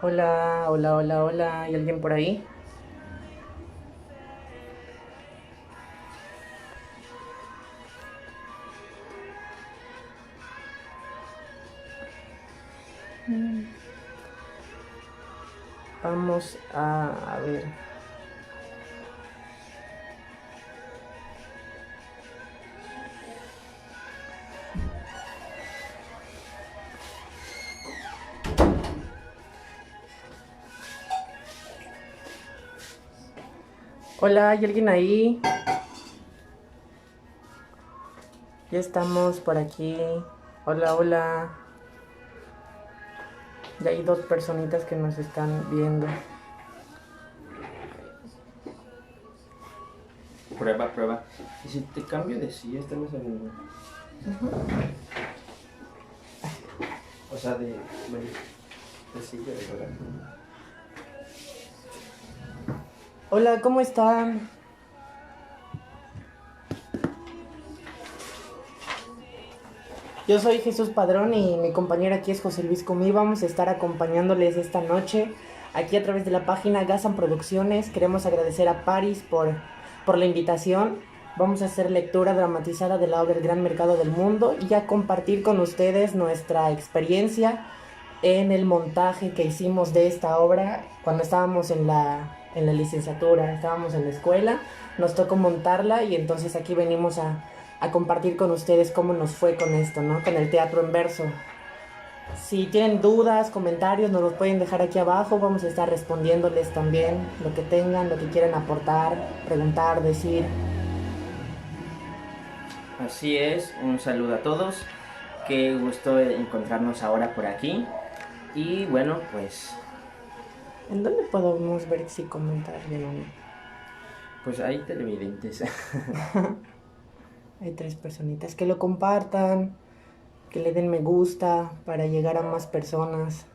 Hola, hola, hola, hola. ¿Hay alguien por ahí? Mm, Vamos a ver. Hola, ¿hay alguien ahí? Ya estamos por aquí. Hola, hola. Ya hay dos personitas que nos están viendo. Prueba, prueba. Y si te cambio de silla, estamos hablando. O sea, bueno, de silla, de verdad. Hola, ¿cómo están? Yo soy Jesús Padrón y mi compañero aquí es José Luis Comí. Vamos a estar acompañándoles esta noche aquí a través de la página Gazan Producciones. Queremos agradecer a Paris por la invitación. Vamos a hacer lectura dramatizada de la obra El Gran Mercado del Mundo y a compartir con ustedes nuestra experiencia en el montaje que hicimos de esta obra cuando estábamos en la licenciatura, estábamos en la escuela, nos tocó montarla y entonces aquí venimos a compartir con ustedes cómo nos fue con esto, ¿no? Con el teatro en verso. Si tienen dudas, comentarios, nos los pueden dejar aquí abajo. Vamos a estar respondiéndoles también lo que tengan, lo que quieran aportar, preguntar, decir. Así es, un saludo a todos. Qué gusto encontrarnos ahora por aquí. Y bueno, pues, ¿En dónde podemos ver si comentar bien o no? pues hay televidentes. Hay tres personitas que lo compartan, que le den me gusta para llegar a más personas.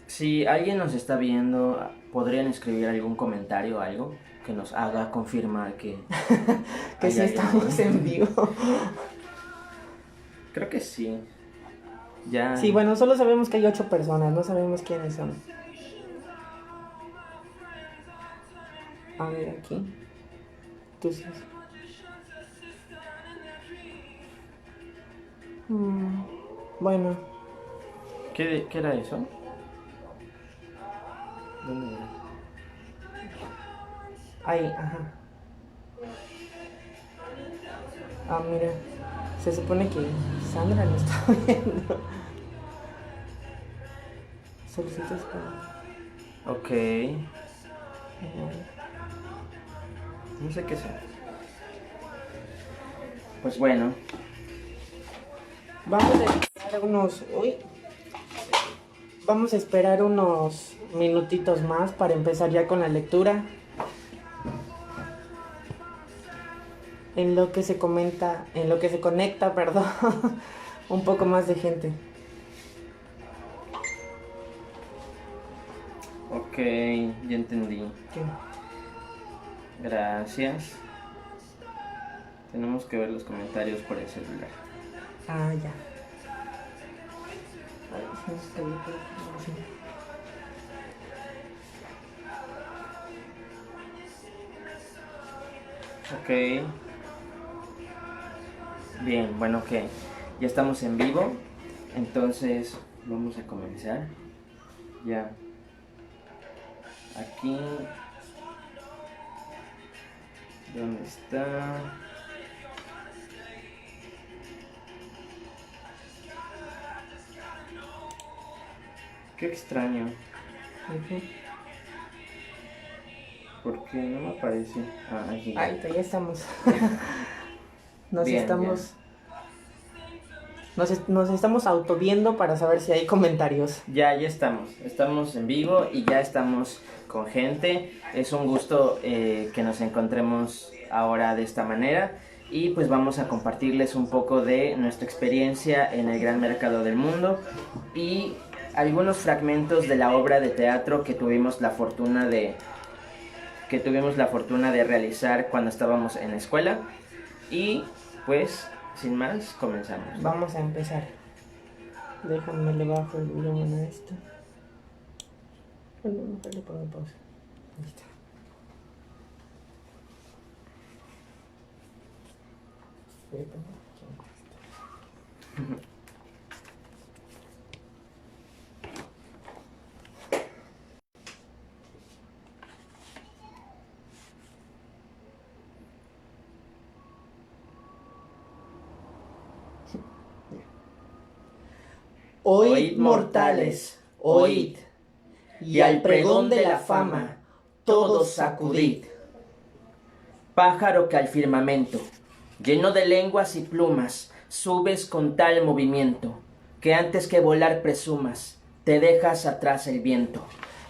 Si alguien nos está viendo, podrían escribir algún comentario o algo que nos haga confirmar que Que hay sí alguien estamos ahí. en vivo. Creo que sí. Ya. Sí, bueno, solo sabemos que hay 8 personas, no sabemos quiénes son. A ver, aquí. Tú sí. Mm, bueno, ¿Qué era eso? ¿Dónde era? ahí, ajá. Ah, mira. Se supone que Sandra lo está viendo. Solicitas para... Ok. No sé qué sea. Pues bueno. Vamos a esperar unos... Uy. Vamos a esperar unos minutitos más para empezar ya con la lectura. En lo que se comenta, en lo que se conecta, perdón, un poco más de gente. Ok, ya entendí. ¿Qué? Gracias. Tenemos que ver los comentarios por el celular. Ah, ya. Ay, se nos cayó por aquí, sí. Ok. Bien, bueno, ok. Ya estamos en vivo. Entonces vamos a comenzar. Ya. Aquí. ¿Dónde está? Qué extraño. Ujú. Porque no me aparece. Ah, aquí ya. Ahí está, ya estamos. Nos Bien, ya. estamos. Nos estamos autoviendo para saber si hay comentarios. Ya estamos. Estamos en vivo y ya estamos con gente. Es un gusto que nos encontremos ahora de esta manera. Y pues vamos a compartirles un poco de nuestra experiencia en el Gran Mercado del Mundo y algunos fragmentos de la obra de teatro que tuvimos la fortuna de realizar cuando estábamos en la escuela. Y pues, sin más, comenzamos. Vamos a empezar. Déjame le bajo el volumen a esto. Bueno, mejor le pongo pausa. Listo. Voy a poner aquí un costo. Oíd, mortales, oíd, y al pregón de la fama, todos sacudid. Pájaro que al firmamento, lleno de lenguas y plumas, subes con tal movimiento, que antes que volar presumas, te dejas atrás el viento.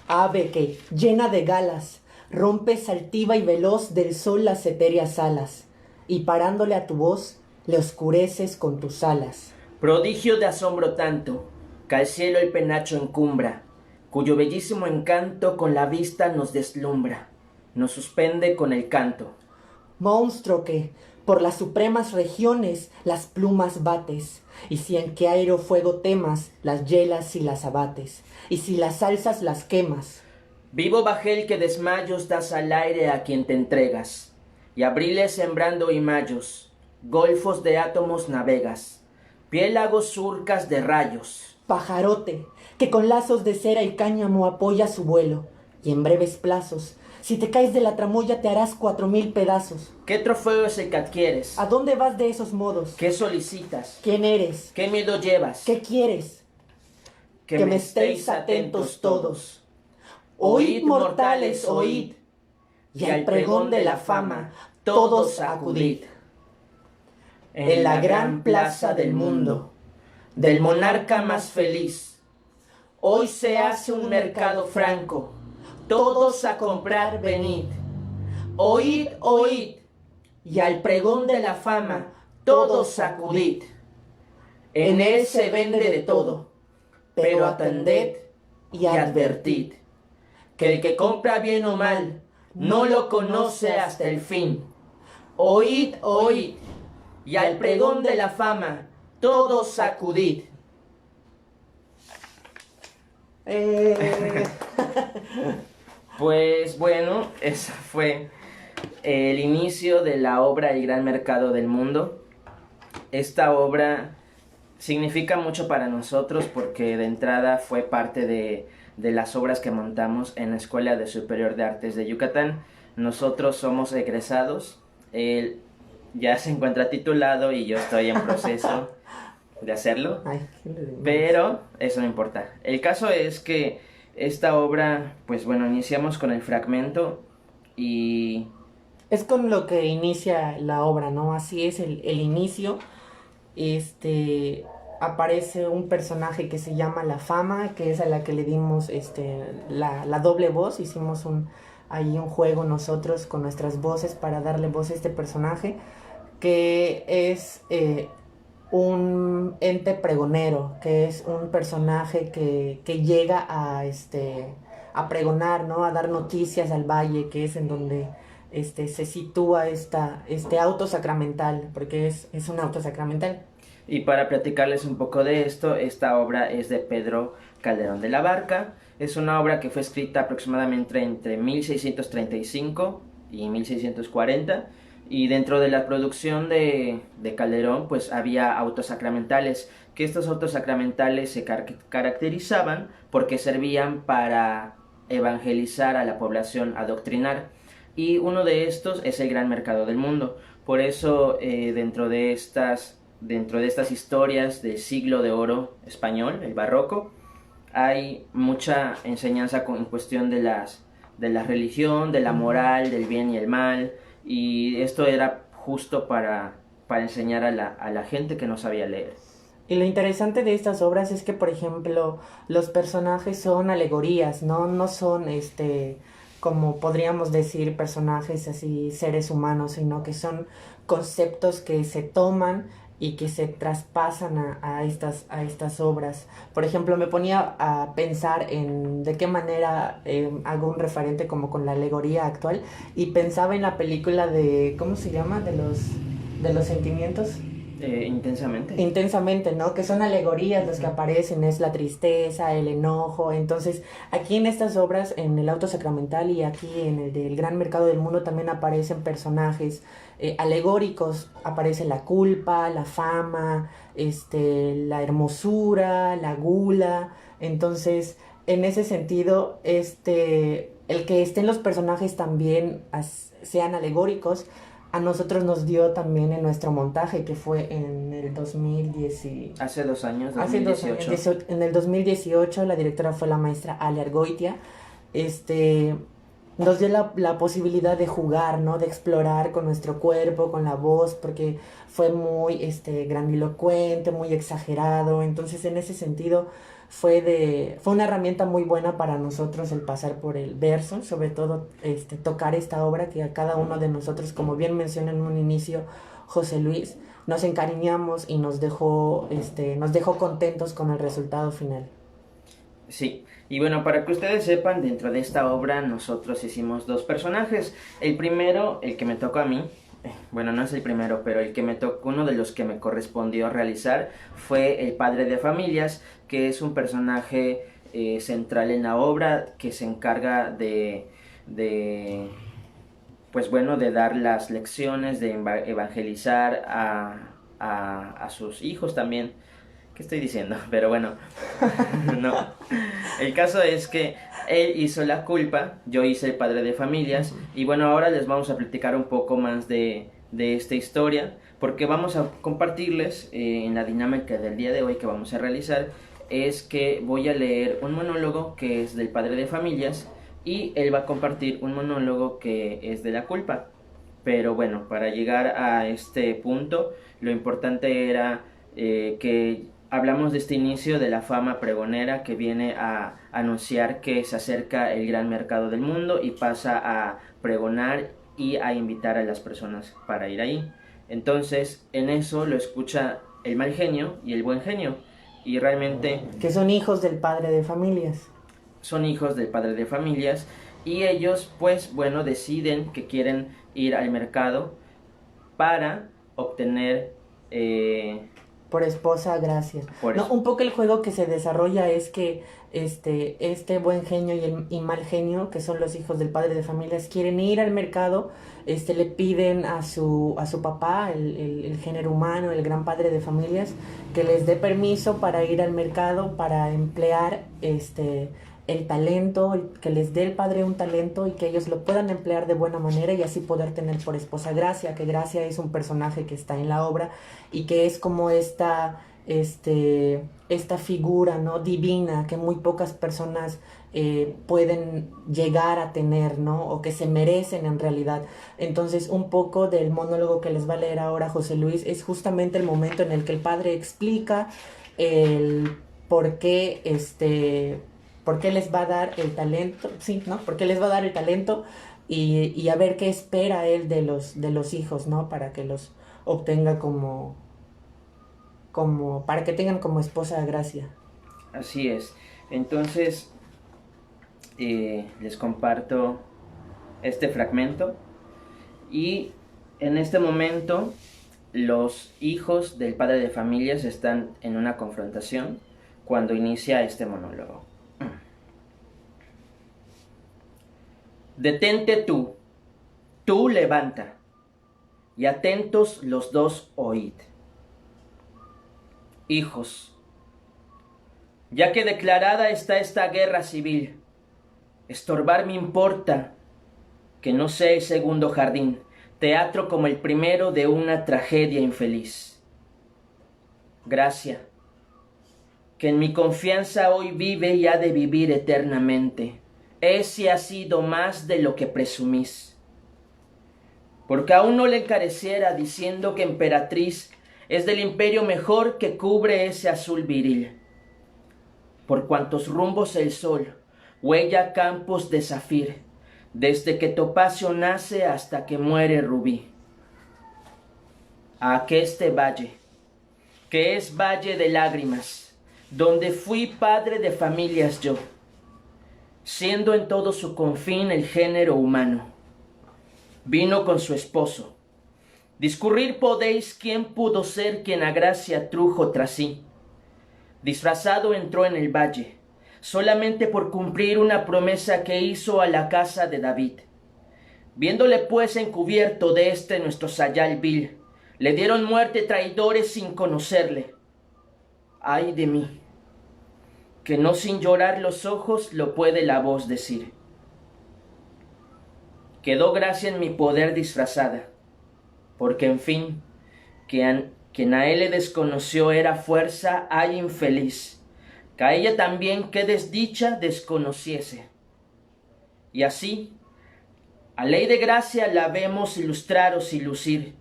Ave que, llena de galas, rompes altiva y veloz del sol las etéreas alas, y parándole a tu voz, le oscureces con tus alas. Prodigio de asombro tanto, que al cielo el penacho encumbra, cuyo bellísimo encanto con la vista nos deslumbra, nos suspende con el canto. Monstruo que, por las supremas regiones, las plumas bates, y si en que aero fuego temas, las hielas y las abates, y si las alzas las quemas. Vivo bajel que desmayos das al aire a quien te entregas, y abriles sembrando y mayos, golfos de átomos navegas, piélagos surcas de rayos. Pajarote, que con lazos de cera y cáñamo apoya su vuelo, y en breves plazos, si te caes de la tramoya te harás 4000 pedazos. ¿Qué trofeo es el que adquieres? ¿A dónde vas de esos modos? ¿Qué solicitas? ¿Quién eres? ¿Qué miedo llevas? ¿Qué quieres? Que me estéis atentos todos. Oíd, mortales, oíd, y al pregón de la fama, todos acudid. En la gran plaza del mundo, del monarca más feliz, hoy se hace un mercado franco, todos a comprar venid. Oíd, oíd, y al pregón de la fama, todos acudid. En él se vende de todo, pero atended y advertid, que el que compra bien o mal, no lo conoce hasta el fin. Oíd, oíd, y al pregón de la fama, todos sacudid. Pues bueno, ese fue el inicio de la obra El Gran Mercado del Mundo. Esta obra significa mucho para nosotros porque de entrada fue parte de las obras que montamos en la Escuela de Superior de Artes de Yucatán. Nosotros somos egresados, él ya se encuentra titulado y yo estoy en proceso de hacerlo, pero eso no importa. El caso es que esta obra, pues bueno, iniciamos con el fragmento y... Es con lo que inicia la obra, ¿no? Así es el inicio. Aparece un personaje que se llama La Fama, que es a la que le dimos la doble voz. Hicimos ahí un juego nosotros con nuestras voces para darle voz a este personaje, que es un ente pregonero, que es un personaje que llega a pregonar, ¿no? A dar noticias al valle, que es en donde se sitúa este auto sacramental, porque es un auto sacramental. Y para platicarles un poco de esto, esta obra es de Pedro Calderón de la Barca. Es una obra que fue escrita aproximadamente entre 1635 y 1640. Y dentro de la producción de Calderón, pues había autos sacramentales, que estos autos sacramentales se caracterizaban porque servían para evangelizar a la población, adoctrinar. Y uno de estos es el Gran Mercado del Mundo. Por eso, dentro de estas historias del siglo de oro español, el barroco, hay mucha enseñanza en cuestión de la religión, de la moral, del bien y el mal, y esto era justo para enseñar a la gente que no sabía leer. Y lo interesante de estas obras es que, por ejemplo, los personajes son alegorías, no son como podríamos decir personajes así, seres humanos, sino que son conceptos que se toman y que se traspasan a estas obras. Por ejemplo, me ponía a pensar en de qué manera hago un referente como con la alegoría actual, y pensaba en la película de, ¿cómo se llama? De los sentimientos. Intensamente. Intensamente, ¿no? Que son alegorías las que aparecen, es la tristeza, el enojo. Entonces, aquí en estas obras, en el Auto Sacramental y aquí en el del Gran Mercado del Mundo, también aparecen personajes alegóricos. Aparece la culpa, la fama, la hermosura, la gula. Entonces, en ese sentido, el que estén los personajes también sean alegóricos a nosotros nos dio también en nuestro montaje, que fue en el 2010. Hace 2 años, Hace 2018. 2 años, en el 2018, la directora fue la maestra Ale Argoitia. Nos dio la posibilidad de jugar, ¿no? De explorar con nuestro cuerpo, con la voz, porque fue muy grandilocuente, muy exagerado. Entonces, en ese sentido, fue una herramienta muy buena para nosotros el pasar por el verso, sobre todo tocar esta obra que a cada uno de nosotros, como bien mencioné en un inicio José Luis, nos encariñamos y nos dejó contentos con el resultado final. Sí, y bueno, para que ustedes sepan, dentro de esta obra nosotros hicimos 2 personajes. El primero, el que me tocó a mí, bueno, no es el primero, pero el que me tocó, uno de los que me correspondió realizar, fue el padre de familias, que es un personaje central en la obra, que se encarga pues bueno, de dar las lecciones, de evangelizar a sus hijos también. ¿Qué estoy diciendo? Pero bueno, no. El caso es que él hizo la culpa, yo hice el padre de familias, y bueno, ahora les vamos a platicar un poco más de esta historia, porque vamos a compartirles en la dinámica del día de hoy que vamos a realizar, es que voy a leer un monólogo que es del padre de familias, y él va a compartir un monólogo que es de la culpa. Pero bueno, para llegar a este punto, lo importante era que hablamos de este inicio de la fama pregonera que viene a anunciar que se acerca el gran mercado del mundo y pasa a pregonar y a invitar a las personas para ir ahí. Entonces, en eso lo escucha el mal genio y el buen genio. Y realmente... Que son hijos del padre de familias. Son hijos del padre de familias y ellos, pues bueno, deciden que quieren ir al mercado para obtener... Por esposa Gracia. No, un poco el juego que se desarrolla es que este buen genio y mal genio, que son los hijos del padre de familias, quieren ir al mercado, le piden a su papá, el género humano, el gran padre de familias, que les dé permiso para ir al mercado, para emplear el talento, que les dé el padre un talento y que ellos lo puedan emplear de buena manera y así poder tener por esposa Gracia, que Gracia es un personaje que está en la obra y que es como esta figura, ¿no? Divina que muy pocas personas pueden llegar a tener, ¿no? O que se merecen en realidad. Entonces, un poco del monólogo que les va a leer ahora José Luis es justamente el momento en el que el padre explica el por qué les va a dar el talento, sí, ¿no? Por qué les va a dar el talento y a ver qué espera él de los hijos, ¿no? Para que los obtenga para que tengan como esposa a Gracia. Así es. Entonces, les comparto este fragmento y en este momento los hijos del padre de familias están en una confrontación cuando inicia este monólogo. Detente tú levanta, y atentos los dos oíd. Hijos, ya que declarada está esta guerra civil, estorbar me importa que no sea el segundo jardín, teatro como el primero de una tragedia infeliz. Gracia, que en mi confianza hoy vive y ha de vivir eternamente, ese ha sido más de lo que presumís. Porque aún no le encareciera diciendo que emperatriz es del imperio mejor que cubre ese azul viril. Por cuantos rumbos el sol huella campos de zafir, desde que topacio nace hasta que muere rubí. A aqueste valle, que es valle de lágrimas, donde fui padre de familias yo, siendo en todo su confín el género humano, vino con su esposo, Discurrir podéis quién pudo ser quien a gracia trujo tras sí. Disfrazado entró en el valle, solamente por cumplir una promesa que hizo a la casa de David. Viéndole pues encubierto de nuestro sayal vil, le dieron muerte traidores sin conocerle. Ay de mí, que no sin llorar los ojos lo puede la voz decir. Quedó gracia en mi poder disfrazada, porque en fin, quien a él le desconoció era fuerza, ay infeliz, que a ella también qué desdicha desconociese. Y así, a ley de gracia la vemos ilustraros y lucir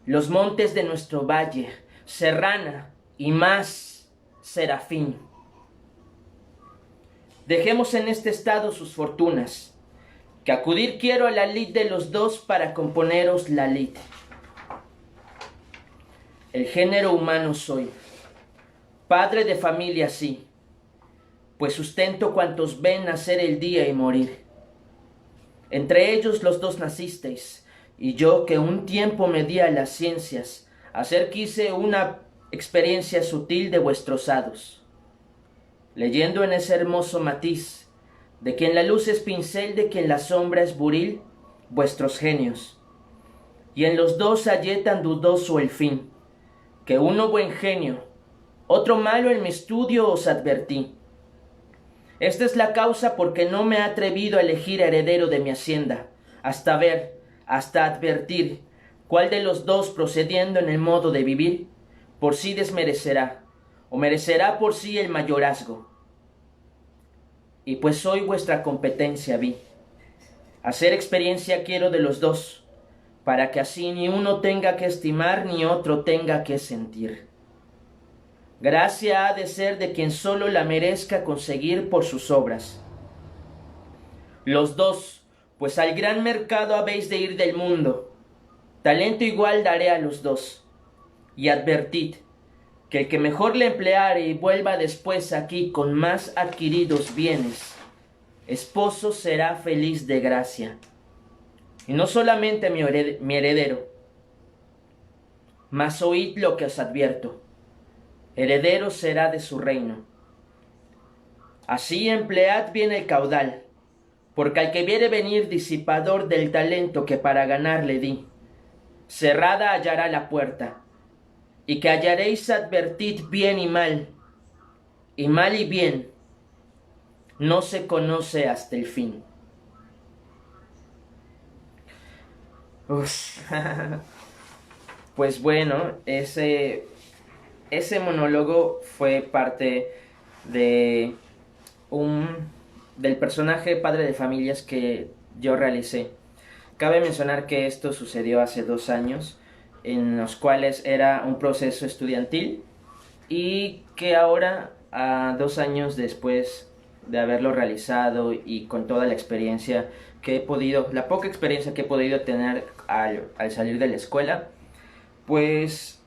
los montes de nuestro valle, serrana y más serafín. Dejemos en este estado sus fortunas, que acudir quiero a la lid de los dos para componeros la lid. El género humano soy, padre de familia sí, pues sustento cuantos ven nacer el día y morir. Entre ellos los dos nacisteis, y yo que un tiempo me di a las ciencias, hacer quise una experiencia sutil de vuestros hados. Leyendo en ese hermoso matiz, de quien la luz es pincel, de quien la sombra es buril, vuestros genios. Y en los dos hallé tan dudoso el fin, que uno buen genio, otro malo en mi estudio os advertí. Esta es la causa porque no me he atrevido a elegir heredero de mi hacienda, hasta ver, hasta advertir, cuál de los dos procediendo en el modo de vivir, por sí desmerecerá, o merecerá por sí el mayorazgo. Y pues hoy vuestra competencia vi. Hacer experiencia quiero de los dos, para que así ni uno tenga que estimar ni otro tenga que sentir. Gracia ha de ser de quien solo la merezca conseguir por sus obras. Los dos, pues al gran mercado habéis de ir del mundo. Talento igual daré a los dos. Y advertid, que el que mejor le empleare y vuelva después aquí con más adquiridos bienes, esposo será feliz de gracia. Y no solamente mi heredero, mas oíd lo que os advierto, heredero será de su reino. Así emplead bien el caudal, porque al que viere venir disipador del talento que para ganar le di, cerrada hallará la puerta, y que hallaréis advertid bien y mal y bien, no se conoce hasta el fin. Pues bueno, ese monólogo fue parte de del personaje padre de familias que yo realicé. Cabe mencionar que esto sucedió hace 2 años, en los cuales era un proceso estudiantil, y que ahora, a 2 años después de haberlo realizado y con toda la experiencia que he podido, la poca experiencia que he podido tener al salir de la escuela, pues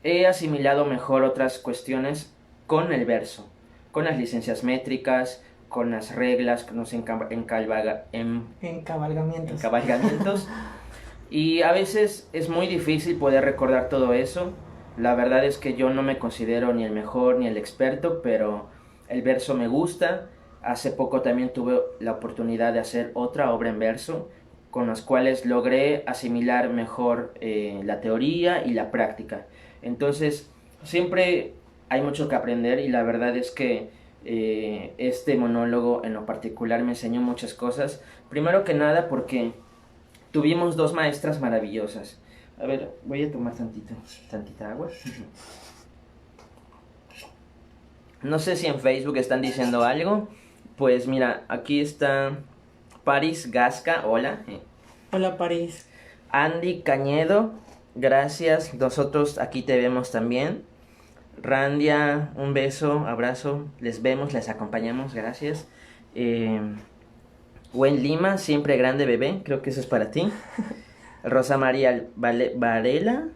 he asimilado mejor otras cuestiones con el verso, con las licencias métricas, con las reglas, con los encabalgamientos. Y a veces es muy difícil poder recordar todo eso. La verdad es que yo no me considero ni el mejor ni el experto, pero el verso me gusta. Hace poco también tuve la oportunidad de hacer otra obra en verso, con las cuales logré asimilar mejor la teoría y la práctica. Entonces, siempre hay mucho que aprender, y la verdad es que este monólogo en lo particular me enseñó muchas cosas. Primero que nada porque tuvimos 2 maestras maravillosas. A ver, voy a tomar tantita agua. No sé si en Facebook están diciendo algo. Pues mira, aquí está Paris Gasca, hola. Hola, Paris. Andy Cañedo, gracias, nosotros aquí te vemos también. Randia, un beso, abrazo, les vemos, les acompañamos, gracias. Gwen Lima, siempre grande bebé, creo que eso es para ti. Rosa María Varela,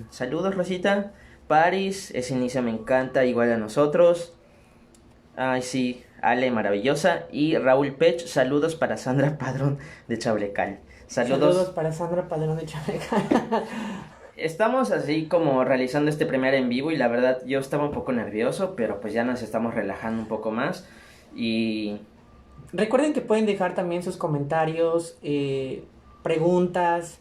saludos Rosita. Paris, ese inicio me encanta, igual a nosotros. Ay sí, Ale Maravillosa y Raúl Pech, saludos para Sandra Padrón de Chablecal. Saludos para Sandra Padrón de Chablecal. Estamos así como realizando este primer en vivo y la verdad yo estaba un poco nervioso, pero pues ya nos estamos relajando un poco más y... Recuerden que pueden dejar también sus comentarios, preguntas,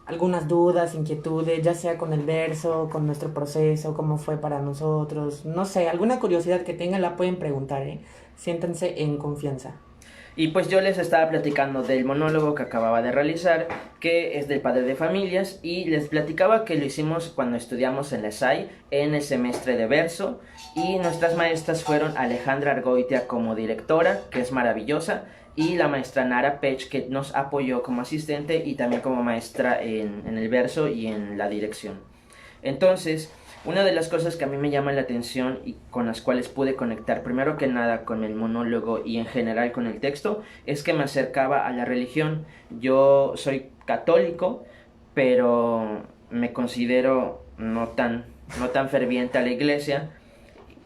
algunas dudas, inquietudes, ya sea con el verso, con nuestro proceso, cómo fue para nosotros, no sé, alguna curiosidad que tengan la pueden preguntar, ¿eh? Siéntense en confianza. Y pues yo les estaba platicando del monólogo que acababa de realizar, que es del padre de familias, y les platicaba que lo hicimos cuando estudiamos en la SAI, en el semestre de verso, y nuestras maestras fueron Alejandra Argoitia como directora, que es maravillosa, y la maestra Nara Pech, que nos apoyó como asistente y también como maestra en el verso y en la dirección. Entonces, una de las cosas que a mí me llama la atención y con las cuales pude conectar primero que nada con el monólogo y en general con el texto es que me acercaba a la religión. Yo soy católico, pero me considero no tan ferviente a la iglesia,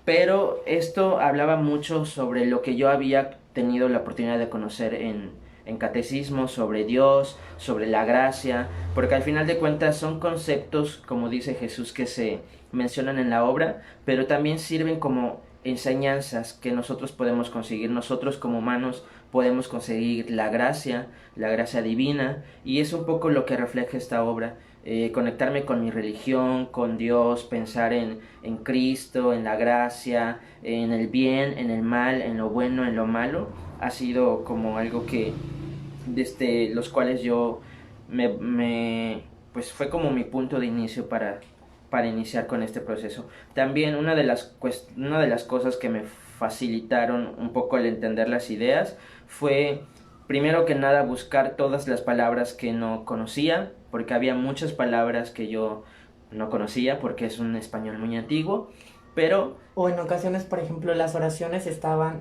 pero esto hablaba mucho sobre lo que yo había tenido la oportunidad de conocer en catecismo, sobre Dios, sobre la gracia, porque al final de cuentas son conceptos, como dice Jesús, que se mencionan en la obra, pero también sirven como enseñanzas que nosotros podemos conseguir, nosotros como humanos podemos conseguir la gracia divina, y es un poco lo que refleja esta obra. Conectarme con mi religión, con Dios, pensar en Cristo, en la gracia, en el bien, en el mal, en lo bueno, en lo malo, ha sido como algo que desde los cuales yo pues fue como mi punto de inicio para iniciar con este proceso. También una de las cosas que me facilitaron un poco el entender las ideas fue primero que nada buscar todas las palabras que no conocía, porque había muchas palabras que yo no conocía porque es un español muy antiguo, pero... O en ocasiones, por ejemplo, las oraciones estaban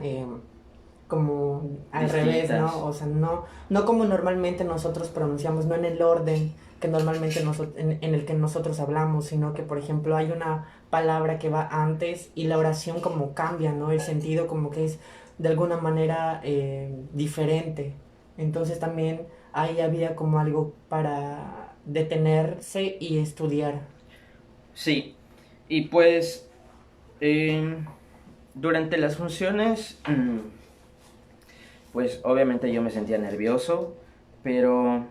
como al revés, ¿no? O sea, no como normalmente nosotros pronunciamos, no en el orden que normalmente en el que nosotros hablamos, sino que, por ejemplo, hay una palabra que va antes y la oración como cambia, ¿no? El sentido como que es de alguna manera diferente. Entonces también ahí había como algo para detenerse y estudiar. Sí, y pues durante las funciones, pues obviamente yo me sentía nervioso, pero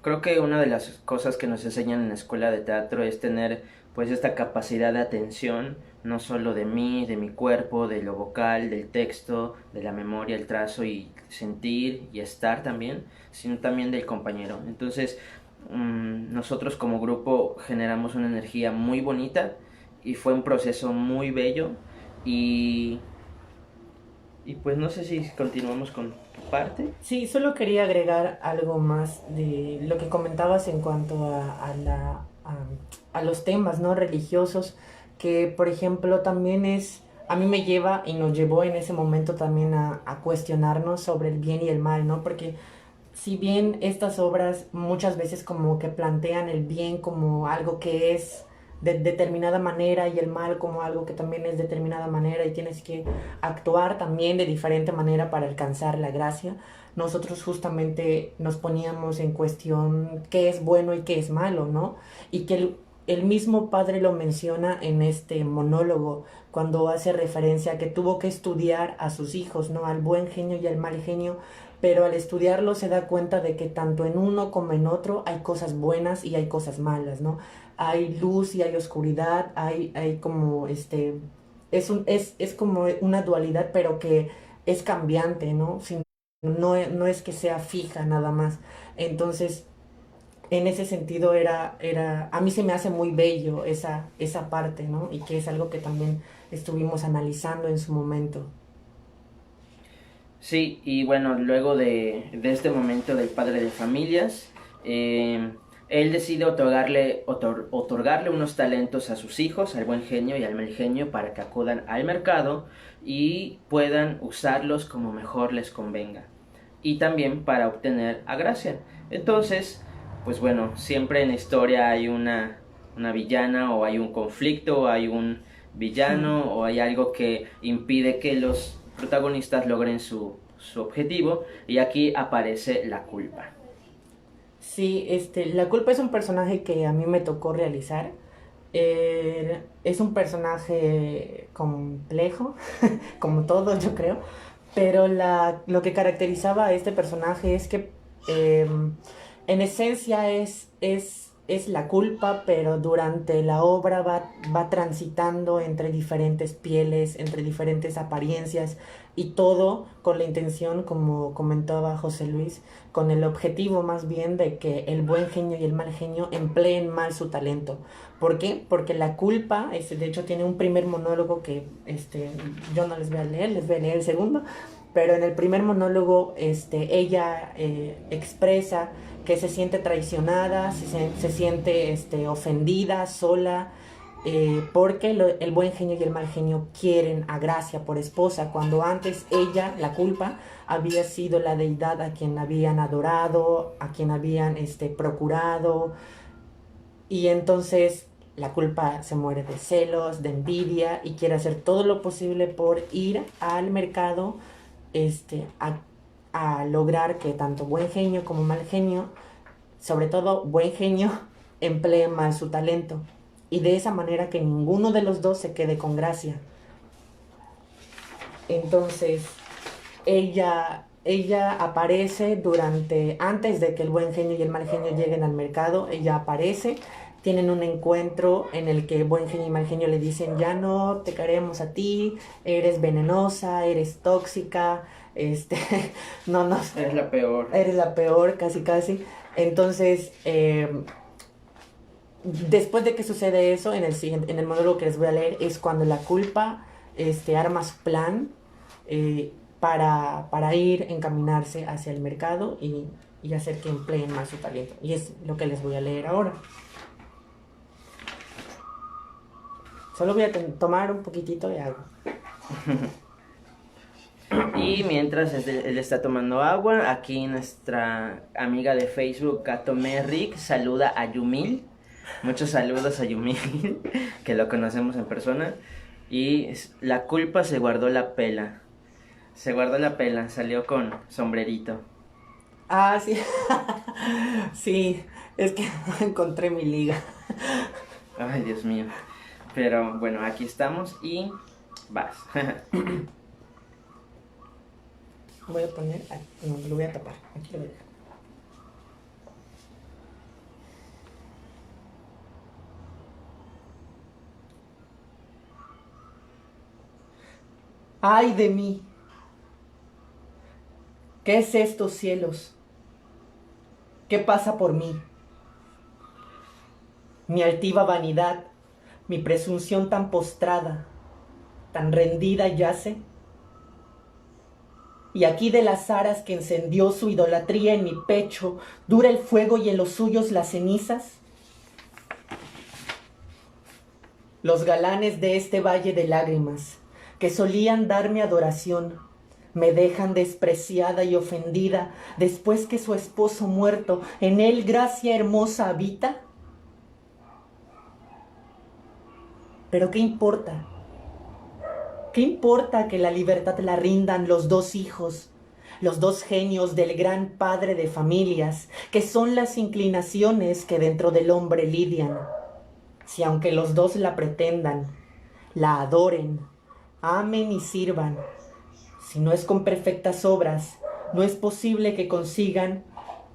creo que una de las cosas que nos enseñan en la escuela de teatro es tener pues esta capacidad de atención, no solo de mí, de mi cuerpo, de lo vocal, del texto, de la memoria, el trazo y sentir y estar también, sino también del compañero. Entonces, nosotros como grupo generamos una energía muy bonita y fue un proceso muy bello y pues no sé si continuamos con tu parte. Sí, solo quería agregar algo más de lo que comentabas en cuanto a los temas, ¿no? Religiosos, que por ejemplo también a mí me lleva y nos llevó en ese momento también a cuestionarnos sobre el bien y el mal, ¿no? Porque si bien estas obras muchas veces como que plantean el bien como algo que es de determinada manera y el mal como algo que también es de determinada manera y tienes que actuar también de diferente manera para alcanzar la gracia, nosotros justamente nos poníamos en cuestión qué es bueno y qué es malo, ¿no? Y que el mismo padre lo menciona en este monólogo cuando hace referencia a que tuvo que estudiar a sus hijos, ¿no? Al buen genio y al mal genio, pero al estudiarlo se da cuenta de que tanto en uno como en otro hay cosas buenas y hay cosas malas, ¿no? Hay luz y hay oscuridad, hay como es como una dualidad, pero que es cambiante, ¿no? No es que sea fija nada más. Entonces, en ese sentido a mí se me hace muy bello esa parte, ¿no? Y que es algo que también estuvimos analizando en su momento. Sí, y bueno, luego de este momento del padre de familias, él decide otorgarle unos talentos a sus hijos, al buen genio y al mal genio, para que acudan al mercado y puedan usarlos como mejor les convenga. Y también para obtener a gracia. Entonces, pues bueno, siempre en la historia hay una villana o hay un conflicto o hay un villano o hay algo que impide que los protagonistas logren su objetivo, y aquí aparece la culpa. Sí, la culpa es un personaje que a mí me tocó realizar. Es un personaje complejo, como todos yo creo, pero lo que caracterizaba a este personaje es que en esencia es la culpa, pero durante la obra va transitando entre diferentes pieles, entre diferentes apariencias, y todo con la intención, como comentaba José Luis, con el objetivo más bien de que el buen genio y el mal genio empleen mal su talento. ¿Por qué? Porque la culpa, de hecho tiene un primer monólogo que yo no les voy a leer, les voy a leer el segundo, pero en el primer monólogo ella expresa que se siente traicionada, se siente ofendida, sola, porque el buen genio y el mal genio quieren a Gracia por esposa, cuando antes ella, la culpa, había sido la deidad a quien habían adorado, a quien habían procurado, y entonces la culpa se muere de celos, de envidia, y quiere hacer todo lo posible por ir al mercado a lograr que tanto buen genio como mal genio, sobre todo buen genio, emplee mal su talento, y de esa manera que ninguno de los dos se quede con Gracia. Entonces ella aparece antes de que el buen genio y el mal genio lleguen al mercado. Ella aparece, tienen un encuentro en el que buen genio y mal genio le dicen: ya no te queremos a ti, eres venenosa, eres tóxica, no, eres la peor, casi casi. Entonces después de que sucede eso, en el monólogo que les voy a leer, es cuando la culpa arma su plan para ir, encaminarse hacia el mercado y hacer que empleen más su talento. Y es lo que les voy a leer ahora. Solo voy a tomar un poquitito de agua. Y mientras él está tomando agua, aquí nuestra amiga de Facebook, Kato Merrick, saluda a Yumil. Muchos saludos a Yumil, que lo conocemos en persona. Y la culpa se guardó la pela. Salió con sombrerito. Ah, sí. Sí, es que encontré mi liga. Ay, Dios mío. Pero bueno, aquí estamos y vas. Voy a poner, no, lo voy a tapar, aquí lo voy a dejar. ¡Ay de mí! ¿Qué es esto, cielos? ¿Qué pasa por mí? Mi altiva vanidad, mi presunción tan postrada, tan rendida yace. Y aquí de las aras que encendió su idolatría en mi pecho, dura el fuego y en los suyos las cenizas. Los galanes de este valle de lágrimas, que solían darme adoración, me dejan despreciada y ofendida después que su esposo muerto en él gracia hermosa habita. Pero ¿qué importa? ¿Qué importa que la libertad la rindan los dos hijos, los dos genios del gran padre de familias, que son las inclinaciones que dentro del hombre lidian? Si aunque los dos la pretendan, la adoren, amen y sirvan, si no es con perfectas obras, no es posible que consigan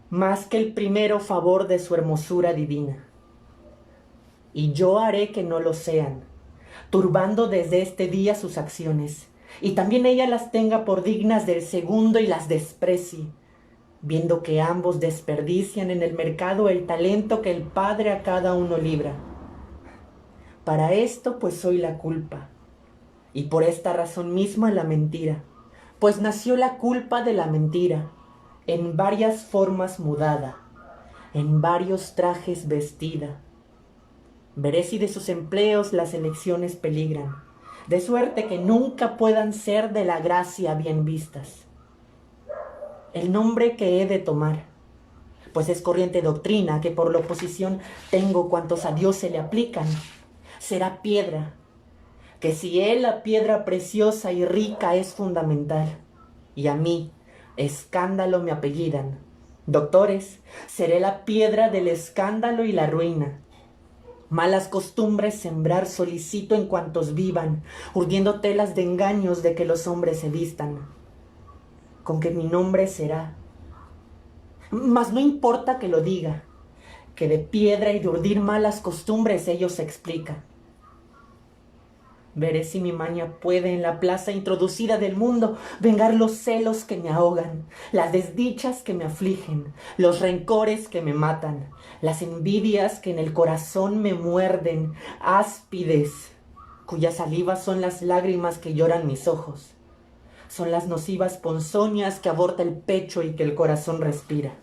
más que el primero favor de su hermosura divina. Y yo haré que no lo sean, turbando desde este día sus acciones, y también ella las tenga por dignas del segundo y las desprecie, viendo que ambos desperdician en el mercado el talento que el Padre a cada uno libra. Para esto pues soy la culpa, y por esta razón misma la mentira, pues nació la culpa de la mentira, en varias formas mudada, en varios trajes vestida. Veré si de sus empleos las elecciones peligran, de suerte que nunca puedan ser de la gracia bien vistas. El nombre que he de tomar, pues es corriente doctrina que por la oposición tengo cuantos a Dios se le aplican, será piedra, que si él la piedra preciosa y rica es fundamental, y a mí, escándalo me apellidan, doctores, seré la piedra del escándalo y la ruina. Malas costumbres sembrar solicito en cuantos vivan, urdiendo telas de engaños de que los hombres se vistan. Con que mi nombre será. Mas no importa que lo diga, que de piedra y de urdir malas costumbres ello se explica. Veré si mi maña puede en la plaza introducida del mundo vengar los celos que me ahogan, las desdichas que me afligen, los rencores que me matan, las envidias que en el corazón me muerden, áspides, cuyas salivas son las lágrimas que lloran mis ojos, son las nocivas ponzoñas que aborta el pecho y que el corazón respira.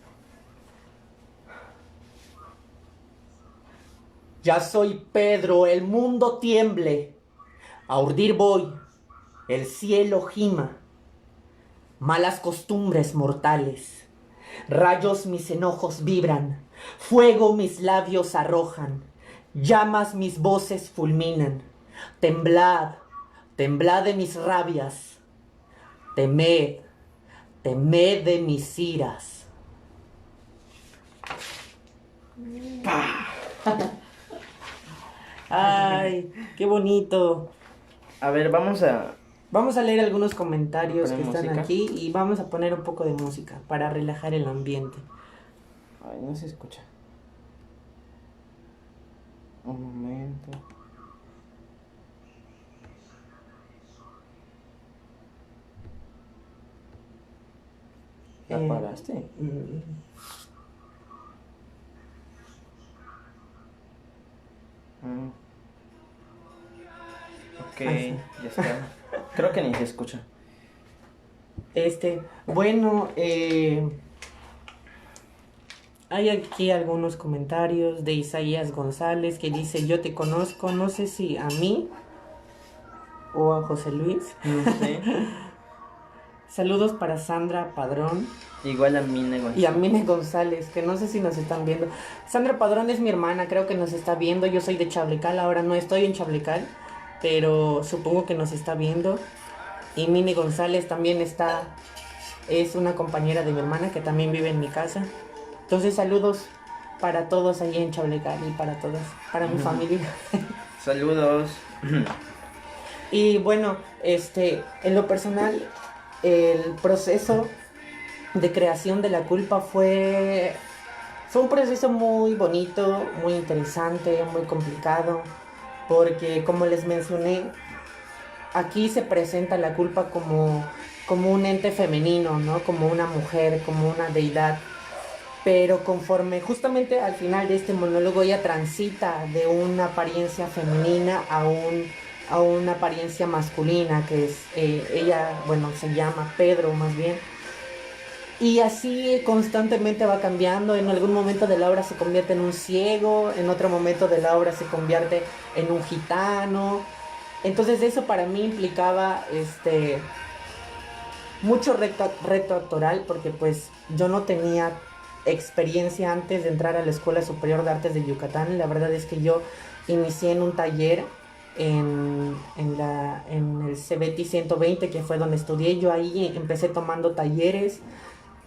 Ya soy Pedro, el mundo tiemble. A urdir voy, el cielo gima, malas costumbres mortales, rayos mis enojos vibran, fuego mis labios arrojan, llamas mis voces fulminan, temblad, temblad de mis rabias, temed, temed de mis iras. Ay, qué bonito. A ver, vamos a leer algunos comentarios que están música aquí y vamos a poner un poco de música para relajar el ambiente. Ay, no se escucha. Un momento. ¿La paraste? Ok, ya está. Creo que ni se escucha. Bueno, hay aquí algunos comentarios de Isaías González que dice: yo te conozco, no sé si a mí o a José Luis. No sé. Saludos para Sandra Padrón. Igual a Mine González. Y a Mine González, que no sé si nos están viendo. Sandra Padrón es mi hermana, creo que nos está viendo. Yo soy de Chablecal, ahora no estoy en Chablecal, pero supongo que nos está viendo. Y Mine González también es una compañera de mi hermana que también vive en mi casa. Entonces saludos para todos ahí en Chablecal y para todos, para mi familia. Saludos. Y bueno, en lo personal, el proceso de creación de La Culpa fue un proceso muy bonito, muy interesante, muy complicado, porque como les mencioné, aquí se presenta La Culpa como un ente femenino, ¿no? Como una mujer, como una deidad. Pero conforme justamente al final de este monólogo ella transita de una apariencia femenina a una apariencia masculina, que es ella, bueno, se llama Pedro más bien. Y así constantemente va cambiando. En algún momento de la obra se convierte en un ciego, en otro momento de la obra se convierte en un gitano. Entonces eso para mí implicaba mucho reto actoral, porque pues yo no tenía experiencia antes de entrar a la Escuela Superior de Artes de Yucatán. La verdad es que yo inicié en un taller en el CBT 120, que fue donde estudié. Yo ahí empecé tomando talleres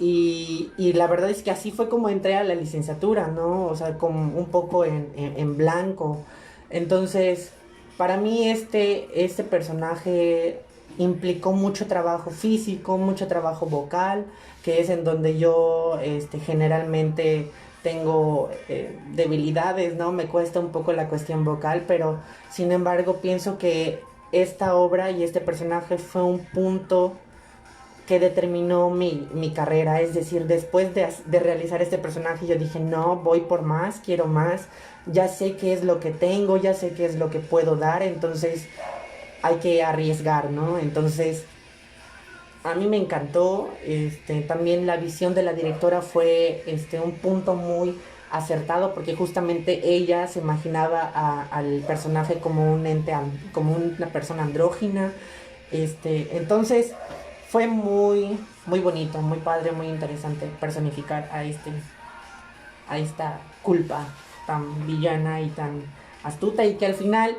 y la verdad es que así fue como entré a la licenciatura, ¿no? O sea, como un poco en blanco. Entonces, para mí este personaje implicó mucho trabajo físico, mucho trabajo vocal, que es en donde yo generalmente tengo debilidades, ¿no? Me cuesta un poco la cuestión vocal, pero sin embargo pienso que esta obra y este personaje fue un punto que determinó mi carrera. Es decir, después de realizar este personaje yo dije, no, voy por más, quiero más, ya sé qué es lo que tengo, ya sé qué es lo que puedo dar, entonces hay que arriesgar, ¿no? Entonces a mí me encantó. También la visión de la directora fue un punto muy acertado, porque justamente ella se imaginaba al personaje como un ente, como una persona andrógina. Entonces fue muy, muy bonito, muy padre, muy interesante personificar a esta culpa tan villana y tan astuta, y que al final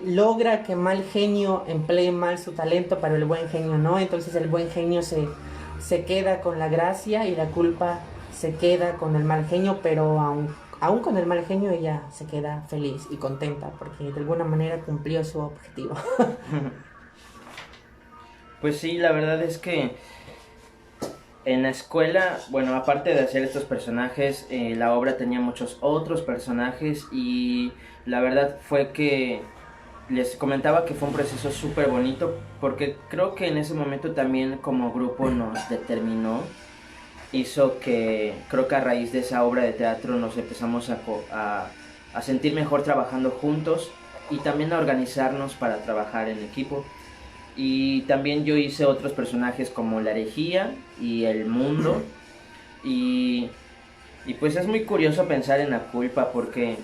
logra que mal genio emplee mal su talento, pero el buen genio no. Entonces el buen genio se queda con la gracia y la culpa se queda con el mal genio, pero aún con el mal genio ella se queda feliz y contenta porque de alguna manera cumplió su objetivo. Pues sí, la verdad es que en la escuela, bueno, aparte de hacer estos personajes, la obra tenía muchos otros personajes y la verdad fue que les comentaba que fue un proceso súper bonito porque creo que en ese momento también como grupo nos determinó, hizo que creo que a raíz de esa obra de teatro nos empezamos a sentir mejor trabajando juntos y también a organizarnos para trabajar en equipo. Y también yo hice otros personajes como la herejía y el mundo. Y, y pues es muy curioso pensar en la culpa porque,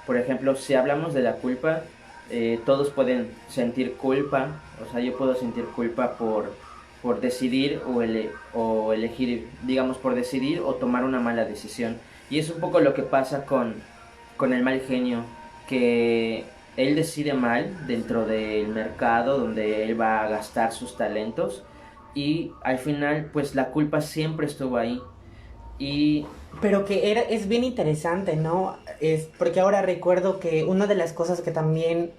por ejemplo, si hablamos de la culpa, todos pueden sentir culpa. O sea, yo puedo sentir culpa por decidir o elegir, digamos, por decidir o tomar una mala decisión. Y es un poco lo que pasa con el mal genio, que él decide mal dentro del mercado donde él va a gastar sus talentos y al final pues la culpa siempre estuvo ahí. Y Pero que es bien interesante, ¿no? Es porque ahora recuerdo que una de las cosas que también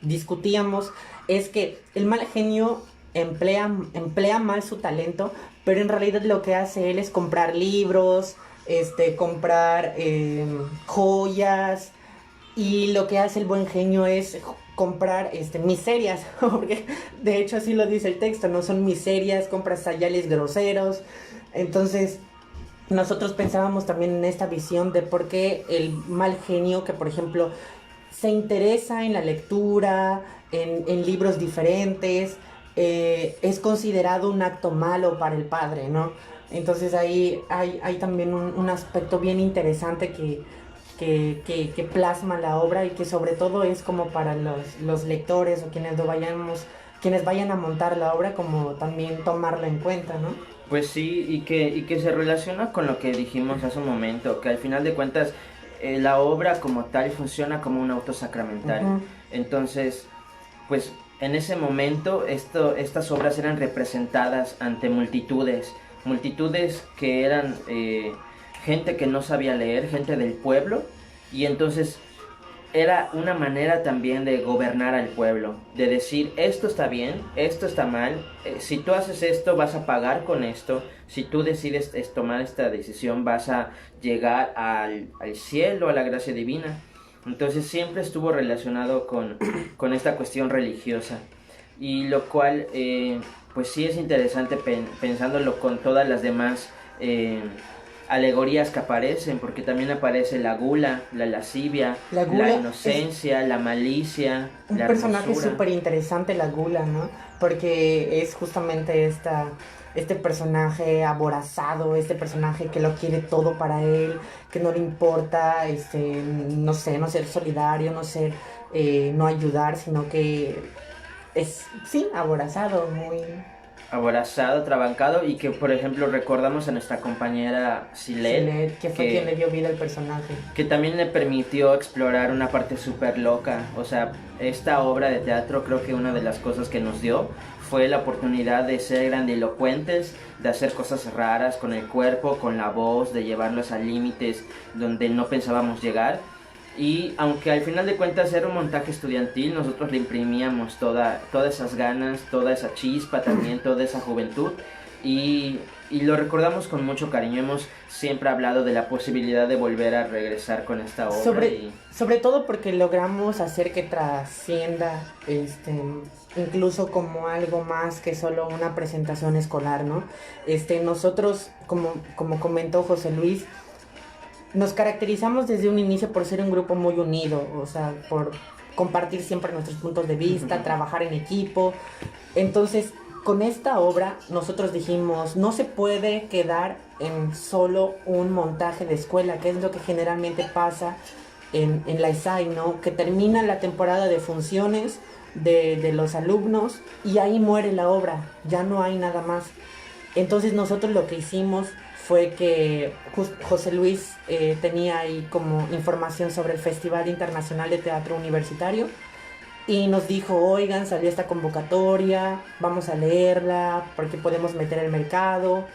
discutíamos es que el mal genio emplea mal su talento, pero en realidad lo que hace él es comprar libros, comprar joyas, y lo que hace el buen genio es comprar miserias, porque de hecho así lo dice el texto, no son miserias, compras sayales groseros. Entonces nosotros pensábamos también en esta visión de por qué el mal genio, que por ejemplo se interesa en la lectura, en libros diferentes, es considerado un acto malo para el padre, ¿no? Entonces ahí hay también un aspecto bien interesante que plasma la obra y que sobre todo es como para los lectores o quienes vayan a montar la obra, como también tomarla en cuenta, ¿no? pues sí, y que se relaciona con lo que dijimos hace un momento, que al final de cuentas la obra como tal funciona como un auto sacramental. Ujú. Entonces, pues en ese momento estas obras eran representadas ante multitudes, multitudes que eran gente que no sabía leer, gente del pueblo, y entonces era una manera también de gobernar al pueblo, de decir esto está bien, esto está mal, si tú haces esto vas a pagar con esto, si tú decides tomar esta decisión vas a llegar al cielo, a la gracia divina. Entonces siempre estuvo relacionado con esta cuestión religiosa y lo cual pues sí es interesante pensándolo con todas las demás alegorías que aparecen, porque también aparece la gula, la lascivia, la inocencia, la malicia, un la personaje hermosura. súper interesante, la gula, ¿no? Porque es justamente este personaje aborazado, este personaje que lo quiere todo para él, que no le importa, no sé, no ser solidario, no ayudar, sino que es, sí, aborazado, muy... Aborazado, trabancado, y que por ejemplo recordamos a nuestra compañera Silet, Que fue quien le dio vida al personaje. que también le permitió explorar una parte súper loca. O sea, esta obra de teatro creo que una de las cosas que nos dio fue la oportunidad de ser grandilocuentes, de hacer cosas raras con el cuerpo, con la voz, de llevarlos a límites donde no pensábamos llegar. Y aunque al final de cuentas era un montaje estudiantil, nosotros le imprimíamos todas esas ganas, toda esa chispa también, toda esa juventud. Y lo recordamos con mucho cariño. Hemos siempre hablado de la posibilidad de volver a regresar con esta obra. Sobre todo porque logramos hacer que trascienda incluso como algo más que solo una presentación escolar, ¿no? Nosotros, como comentó José Luis, nos caracterizamos desde un inicio por ser un grupo muy unido, o sea, por compartir siempre nuestros puntos de vista, trabajar en equipo. Entonces, con esta obra nosotros dijimos, no se puede quedar en solo un montaje de escuela, que es lo que generalmente pasa en la ESAI, ¿no? Que termina la temporada de funciones de los alumnos y ahí muere la obra, ya no hay nada más. Entonces nosotros lo que hicimos fue que José Luis tenía ahí como información sobre el Festival Internacional de Teatro Universitario y nos dijo, oigan, salió esta convocatoria, vamos a leerla, porque podemos meter el mercado.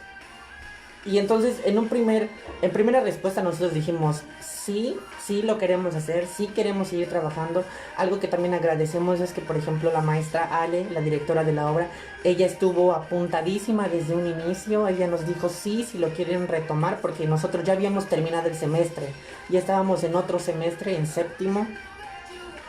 Y entonces en primera respuesta nosotros dijimos, sí, sí lo queremos hacer, sí queremos seguir trabajando. Algo que también agradecemos es que, por ejemplo, la maestra Ale, la directora de la obra, ella estuvo apuntadísima desde un inicio. Ella nos dijo sí, si lo quieren retomar, porque nosotros ya habíamos terminado el semestre, ya estábamos en otro semestre, en séptimo,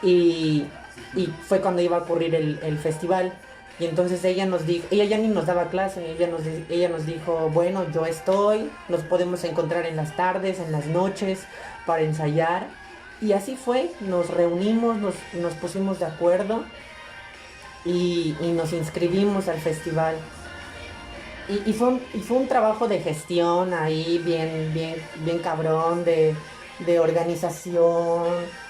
y, y fue cuando iba a ocurrir el festival. Y entonces ella nos dijo, ella ya ni nos daba clase, ella nos dijo, bueno, yo estoy, nos podemos encontrar en las tardes, en las noches, para ensayar. Y así fue, nos reunimos, nos pusimos de acuerdo y nos inscribimos al festival. Y fue un trabajo de gestión ahí bien cabrón, de organización,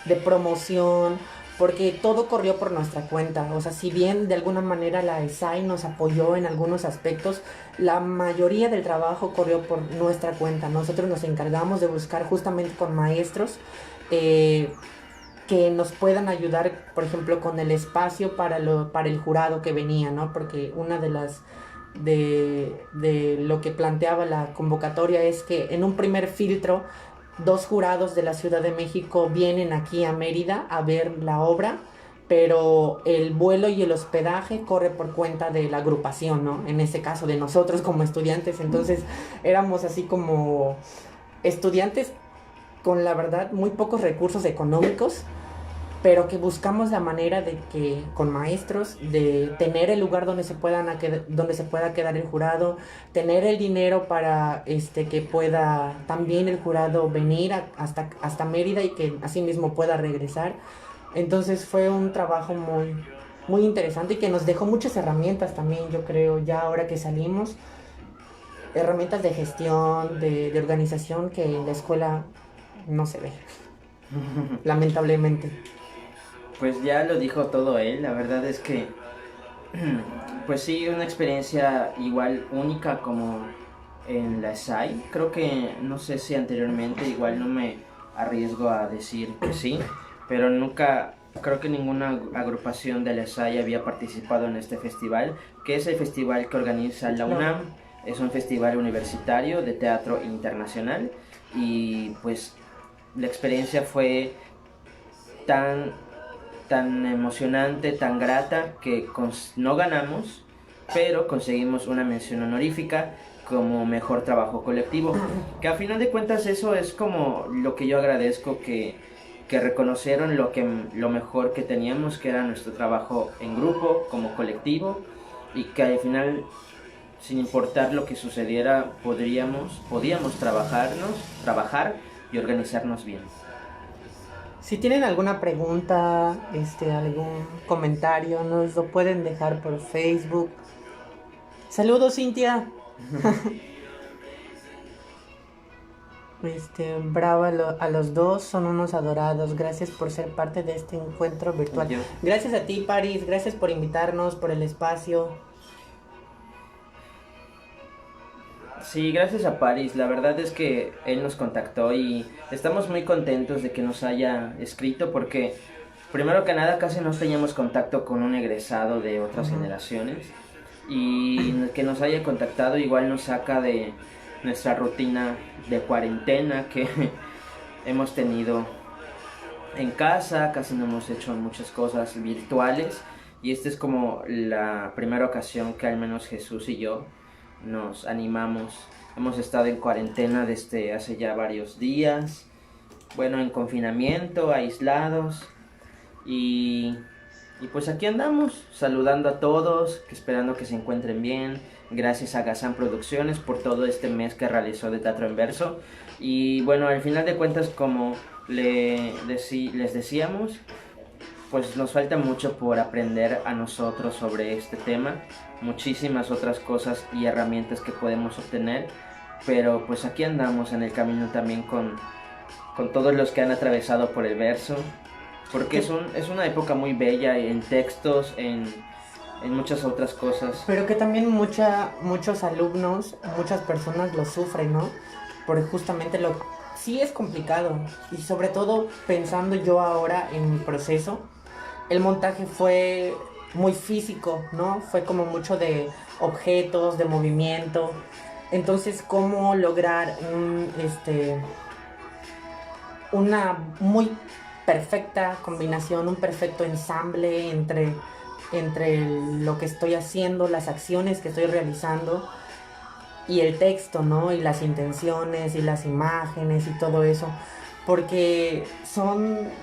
de promoción, porque todo corrió por nuestra cuenta. O sea, si bien de alguna manera la ESAI nos apoyó en algunos aspectos, la mayoría del trabajo corrió por nuestra cuenta. Nosotros nos encargamos de buscar justamente con maestros que nos puedan ayudar, por ejemplo, con el espacio para el jurado que venía, ¿no? Porque una de las de lo que planteaba la convocatoria es que en un primer filtro 2 jurados de la Ciudad de México vienen aquí a Mérida a ver la obra, pero el vuelo y el hospedaje corre por cuenta de la agrupación, ¿no? En este caso de nosotros como estudiantes. Entonces éramos así como estudiantes con, la verdad, muy pocos recursos económicos, pero que buscamos la manera de que con maestros, de tener el lugar donde se pueda quedar el jurado, tener el dinero para que pueda también el jurado venir hasta Mérida y que así mismo pueda regresar. Entonces fue un trabajo muy interesante y que nos dejó muchas herramientas también, yo creo, ya ahora que salimos, herramientas de gestión, de organización que en la escuela no se ve, lamentablemente. Pues ya lo dijo todo él, la verdad es que, pues sí, una experiencia igual única como en la SAI. Creo que, no sé si anteriormente, igual no me arriesgo a decir que sí, pero nunca, creo que ninguna agrupación de la SAI había participado en este festival, que es el festival que organiza la UNAM. Es un festival universitario de teatro internacional y pues la experiencia fue tan emocionante, tan grata, que no ganamos, pero conseguimos una mención honorífica como mejor trabajo colectivo, que a final de cuentas eso es como lo que yo agradezco, que reconocieron lo mejor que teníamos, que era nuestro trabajo en grupo, como colectivo, y que al final, sin importar lo que sucediera, podíamos trabajar y organizarnos bien. Si tienen alguna pregunta, algún comentario, nos lo pueden dejar por Facebook. Saludos, Cintia. Bravo a los dos, son unos adorados. Gracias por ser parte de este encuentro virtual. Gracias a ti, Paris, gracias por invitarnos, por el espacio. Sí, gracias a Paris. La verdad es que él nos contactó y estamos muy contentos de que nos haya escrito, porque primero que nada casi no teníamos contacto con un egresado de otras generaciones, y que nos haya contactado igual nos saca de nuestra rutina de cuarentena que hemos tenido en casa. Casi no hemos hecho muchas cosas virtuales, y esta es como la primera ocasión que al menos Jesús y yo nos animamos. Hemos estado en cuarentena desde hace ya varios días, bueno, en confinamiento, aislados, y pues aquí andamos saludando a todos, esperando que se encuentren bien. Gracias a Gazan Producciones por todo este mes que realizó de teatro en verso. Y bueno, al final de cuentas, como les decíamos, pues nos falta mucho por aprender a nosotros sobre este tema, muchísimas otras cosas y herramientas que podemos obtener, pero pues aquí andamos en el camino también con todos los que han atravesado por el verso, porque es una época muy bella en textos, en muchas otras cosas. Pero que también muchos alumnos, muchas personas lo sufren, ¿no? Porque justamente sí es complicado. Y sobre todo pensando yo ahora en mi proceso, el montaje fue muy físico, ¿no? Fue como mucho de objetos, de movimiento. Entonces, ¿cómo lograr una muy perfecta combinación, un perfecto ensamble entre lo que estoy haciendo, las acciones que estoy realizando y el texto, ¿no? Y las intenciones y las imágenes y todo eso? Porque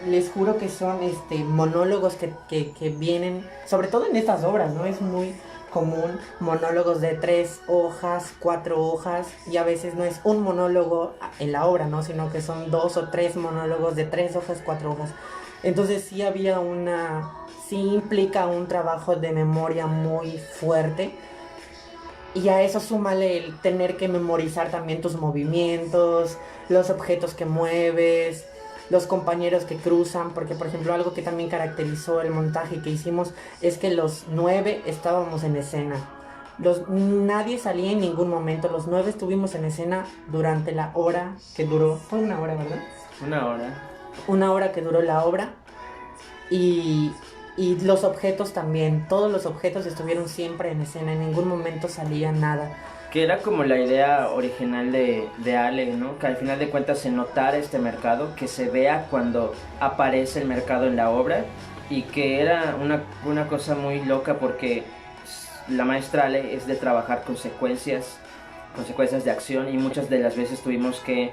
les juro que son monólogos que vienen, sobre todo en estas obras, ¿no? Es muy común monólogos de 3 hojas, 4 hojas, y a veces no es un monólogo en la obra, ¿no? Sino que son 2 o 3 monólogos de 3 hojas, 4 hojas. Entonces sí implica un trabajo de memoria muy fuerte. Y a eso súmale el tener que memorizar también tus movimientos, los objetos que mueves, los compañeros que cruzan, porque por ejemplo algo que también caracterizó el montaje que hicimos es que los 9 estábamos en escena. Nadie salía en ningún momento, los 9 estuvimos en escena durante la hora que duró, fue una hora, ¿verdad? Una hora. Una hora que duró la obra. Y los objetos también, todos los objetos estuvieron siempre en escena, en ningún momento salía nada. Que era como la idea original de Ale, ¿no? Que al final de cuentas se notara este mercado, que se vea cuando aparece el mercado en la obra, y que era una cosa muy loca porque la maestra Ale es de trabajar con secuencias de acción, y muchas de las veces tuvimos que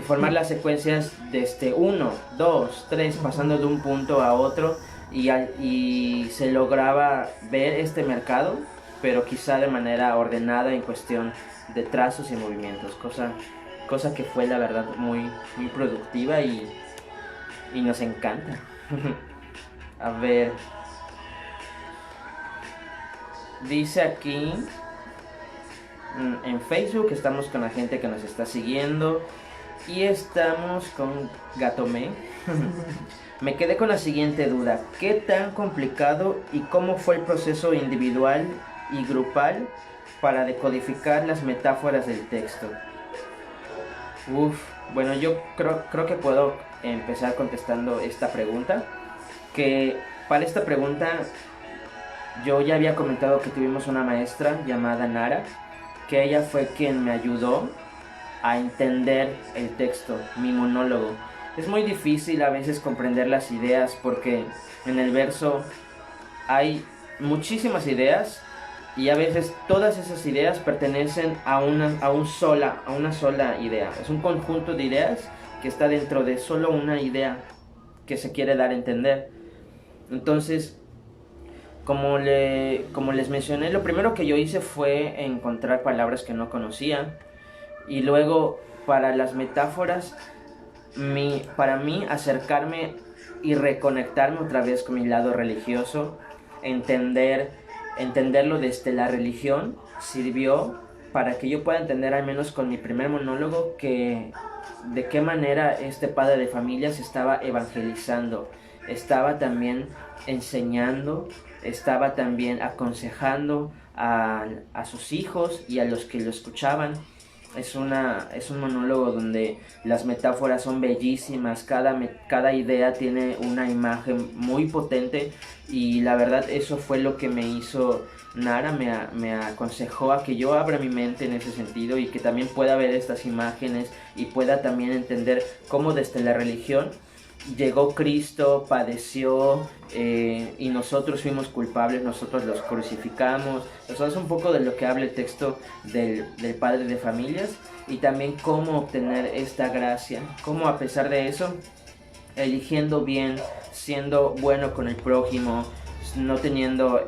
formar las secuencias desde 1, 2, 3, pasando de un punto a otro, y se lograba ver este mercado, pero quizá de manera ordenada en cuestión de trazos y movimientos, cosa que fue la verdad muy, muy productiva y nos encanta. A ver, dice aquí en Facebook, estamos con la gente que nos está siguiendo y estamos con Gatomé. Me quedé con la siguiente duda: ¿qué tan complicado y cómo fue el proceso individual y grupal para decodificar las metáforas del texto? Bueno, yo creo que puedo empezar contestando esta pregunta. Que para esta pregunta yo ya había comentado que tuvimos una maestra llamada Nara, que ella fue quien me ayudó a entender el texto, mi monólogo. Es muy difícil a veces comprender las ideas porque en el verso hay muchísimas ideas, y a veces todas esas ideas pertenecen a una sola idea. Es un conjunto de ideas que está dentro de solo una idea que se quiere dar a entender. Entonces, como les mencioné, lo primero que yo hice fue encontrar palabras que no conocía, y luego para las metáforas, para mí acercarme y reconectarme otra vez con mi lado religioso, entenderlo desde la religión, sirvió para que yo pueda entender, al menos con mi primer monólogo, que de qué manera este padre de familia se estaba evangelizando, estaba también enseñando, estaba también aconsejando a sus hijos y a los que lo escuchaban. Es un monólogo donde las metáforas son bellísimas, cada idea tiene una imagen muy potente, y la verdad eso fue lo que me hizo Nara, me aconsejó a que yo abra mi mente en ese sentido, y que también pueda ver estas imágenes y pueda también entender cómo desde la religión llegó Cristo, padeció, y nosotros fuimos culpables, nosotros los crucificamos. Eso es un poco de lo que habla el texto del padre de familias, y también cómo obtener esta gracia, cómo a pesar de eso, eligiendo bien, siendo bueno con el prójimo, no teniendo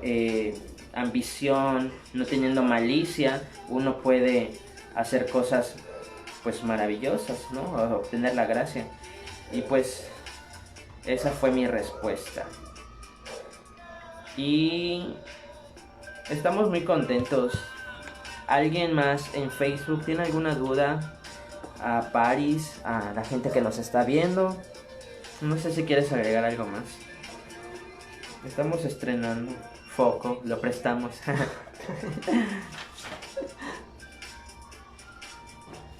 ambición, no teniendo malicia, uno puede hacer cosas pues maravillosas, ¿no? Obtener la gracia. Y pues esa fue mi respuesta. Y estamos muy contentos. ¿Alguien más en Facebook tiene alguna duda? A Paris, a la gente que nos está viendo. No sé si quieres agregar algo más. Estamos estrenando foco, lo prestamos.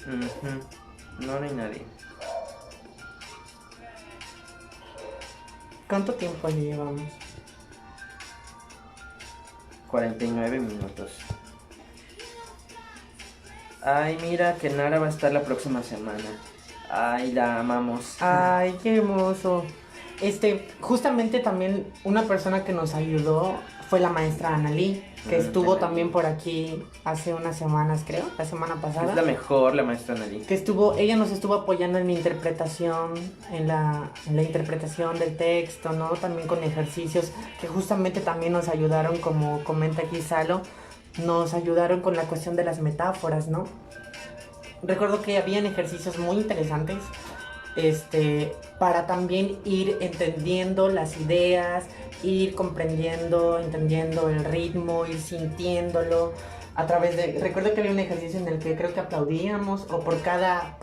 Ujú. No, no hay nadie. ¿Cuánto tiempo llevamos? 49 minutos. Ay, mira, que Nara va a estar la próxima semana. Ay, la amamos. Ay, qué hermoso. Justamente también una persona que nos ayudó fue la maestra Analí, que estuvo Analí. también por aquí hace unas semanas, creo, la semana pasada. Es la mejor, la maestra Analí. Ella nos estuvo apoyando en mi interpretación, en la interpretación del texto, ¿no? También con ejercicios que justamente también nos ayudaron, como comenta aquí Salo, nos ayudaron con la cuestión de las metáforas, ¿no? Recuerdo que habían ejercicios muy interesantes, para también ir entendiendo las ideas, ir comprendiendo, entendiendo el ritmo, ir sintiéndolo a través de... Recuerdo que había un ejercicio en el que creo que aplaudíamos, o por cada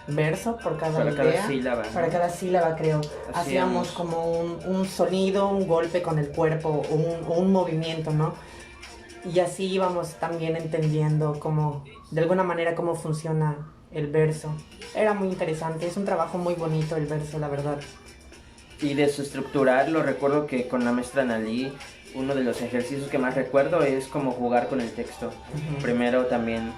verso, por cada Para idea, cada sílaba, ¿no? para cada sílaba, creo, hacíamos como un sonido, un golpe con el cuerpo, o un movimiento, ¿no? Y así íbamos también entendiendo cómo, de alguna manera, cómo funciona el verso. Era muy interesante, es un trabajo muy bonito el verso, la verdad. Y de su estructurarlo, recuerdo que con la maestra Analí, uno de los ejercicios que más recuerdo es como jugar con el texto. Uh-huh. Primero también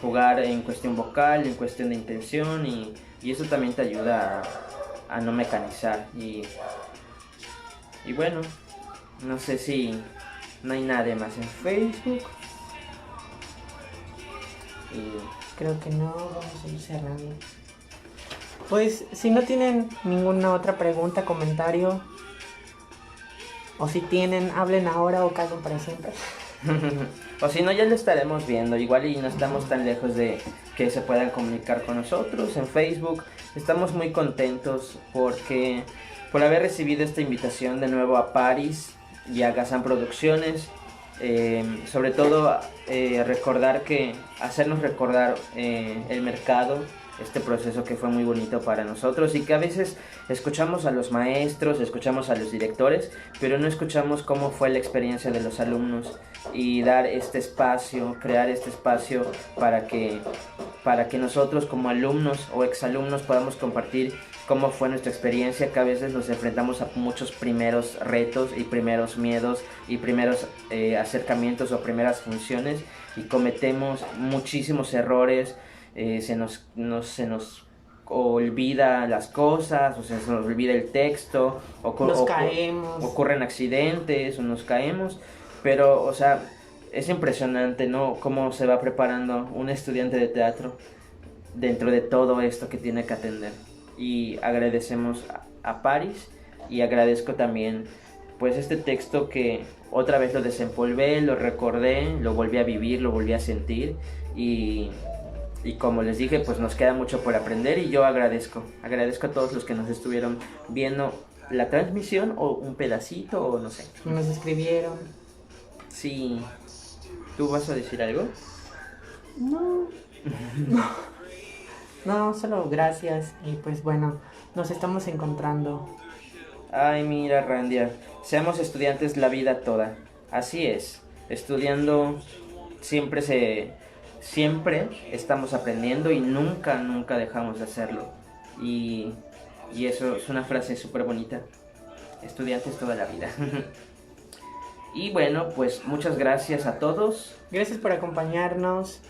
jugar en cuestión vocal, en cuestión de intención, y eso también te ayuda a no mecanizar. Y bueno, no sé si no hay nadie más en Facebook. Creo que no, vamos a ir cerrando. Pues si no tienen ninguna otra pregunta, comentario, o si tienen, hablen ahora o callen para siempre. O si no, ya lo estaremos viendo. Igual y no estamos tan lejos de que se puedan comunicar con nosotros en Facebook. Estamos muy contentos por haber recibido esta invitación de nuevo a Paris y a Gazan Producciones. Sobre todo hacernos recordar el mercado, este proceso que fue muy bonito para nosotros, y que a veces escuchamos a los maestros, escuchamos a los directores, pero no escuchamos cómo fue la experiencia de los alumnos, y dar este espacio, crear este espacio para que nosotros como alumnos o exalumnos podamos compartir cómo fue nuestra experiencia, que a veces nos enfrentamos a muchos primeros retos y primeros miedos y primeros acercamientos o primeras funciones, y cometemos muchísimos errores, se nos olvida las cosas, o sea, se nos olvida el texto, caemos, ocurren accidentes o nos caemos, pero, o sea, es impresionante, ¿no?, cómo se va preparando un estudiante de teatro dentro de todo esto que tiene que atender. Y agradecemos a Paris, y agradezco también pues este texto que otra vez lo desempolvé, lo recordé, lo volví a vivir, lo volví a sentir, y como les dije, pues nos queda mucho por aprender, y yo agradezco a todos los que nos estuvieron viendo la transmisión o un pedacito o no sé. Nos escribieron. Sí. ¿Tú vas a decir algo? No. No, solo gracias, y pues bueno, nos estamos encontrando. Ay, mira, Randia, seamos estudiantes la vida toda. Así es, estudiando siempre estamos aprendiendo, y nunca dejamos de hacerlo. Y eso es una frase súper bonita. Estudiantes toda la vida. Y bueno, pues muchas gracias a todos. Gracias por acompañarnos.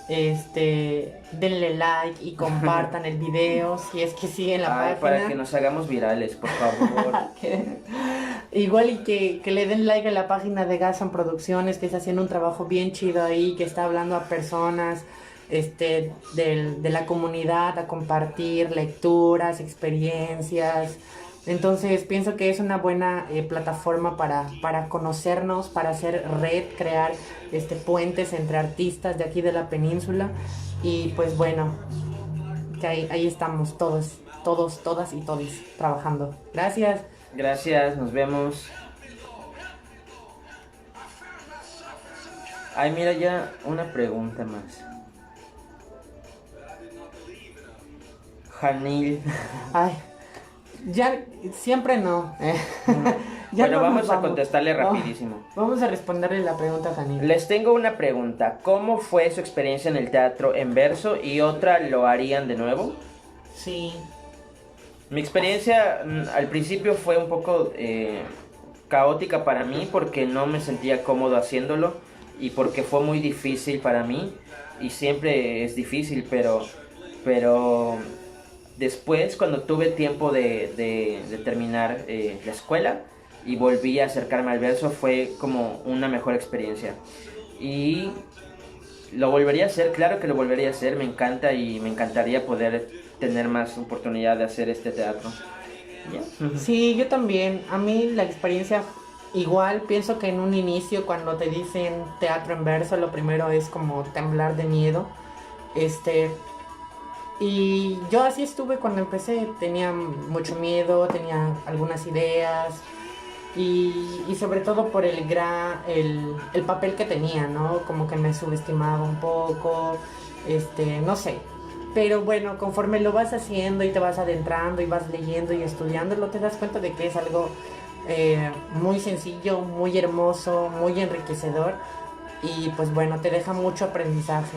Denle like y compartan el video si es que siguen la página. Para que nos hagamos virales, por favor. Igual, y que le den like a la página de Gazan Producciones, que está haciendo un trabajo bien chido ahí, que está hablando a personas de la comunidad, a compartir lecturas, experiencias. Entonces pienso que es una buena plataforma para conocernos, para hacer red, crear puentes entre artistas de aquí de la península. Y pues bueno, que ahí estamos todos, todas y todos trabajando. Gracias. Gracias, nos vemos. Ay, mira, ya una pregunta más. Janil. Ay, ya siempre no. Ya Bueno, no nos vamos a contestarle rapidísimo. Vamos a responderle la pregunta a Janine. Les tengo una pregunta. ¿Cómo fue su experiencia en el teatro en verso? Y otra, ¿lo harían de nuevo? Sí. Mi experiencia al principio fue un poco caótica para mí porque no me sentía cómodo haciéndolo y porque fue muy difícil para mí y siempre es difícil, pero después cuando tuve tiempo de terminar la escuela y volví a acercarme al verso fue como una mejor experiencia y lo volvería a hacer, claro que lo volvería a hacer, me encanta y me encantaría poder tener más oportunidad de hacer este teatro. ¿Ya? Sí, yo también. A mí la experiencia igual, pienso que en un inicio cuando te dicen teatro en verso, lo primero es como temblar de miedo. Y yo así estuve cuando empecé, tenía mucho miedo, tenía algunas ideas y sobre todo por el papel que tenía, ¿no? Como que me subestimaba un poco, no sé. Pero bueno, conforme lo vas haciendo y te vas adentrando y vas leyendo y estudiándolo, te das cuenta de que es algo muy sencillo, muy hermoso, muy enriquecedor y pues bueno, te deja mucho aprendizaje.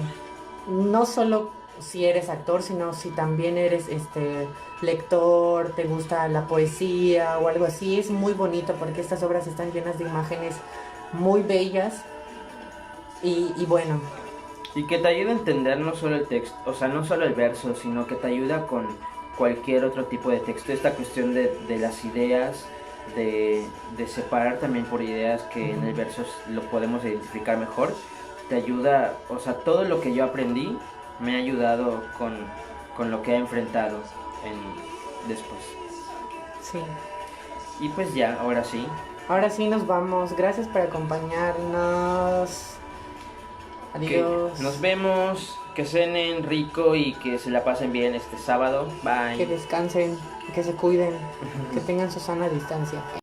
No solo si eres actor, sino si también eres lector, te gusta la poesía o algo así, es muy bonito porque estas obras están llenas de imágenes muy bellas y bueno, Y que te ayuda a entender no solo el texto, o sea, no solo el verso, sino que te ayuda con cualquier otro tipo de texto. Esta cuestión de las ideas, de separar también por ideas que en el verso lo podemos identificar mejor, te ayuda, o sea, todo lo que yo aprendí me ha ayudado con lo que he enfrentado después. sí. Y pues ya, ahora sí. Ahora sí nos vamos, gracias por acompañarnos. Adiós. Nos vemos, que cenen rico y que se la pasen bien este sábado. Bye. Que descansen, que se cuiden, que tengan su sana distancia.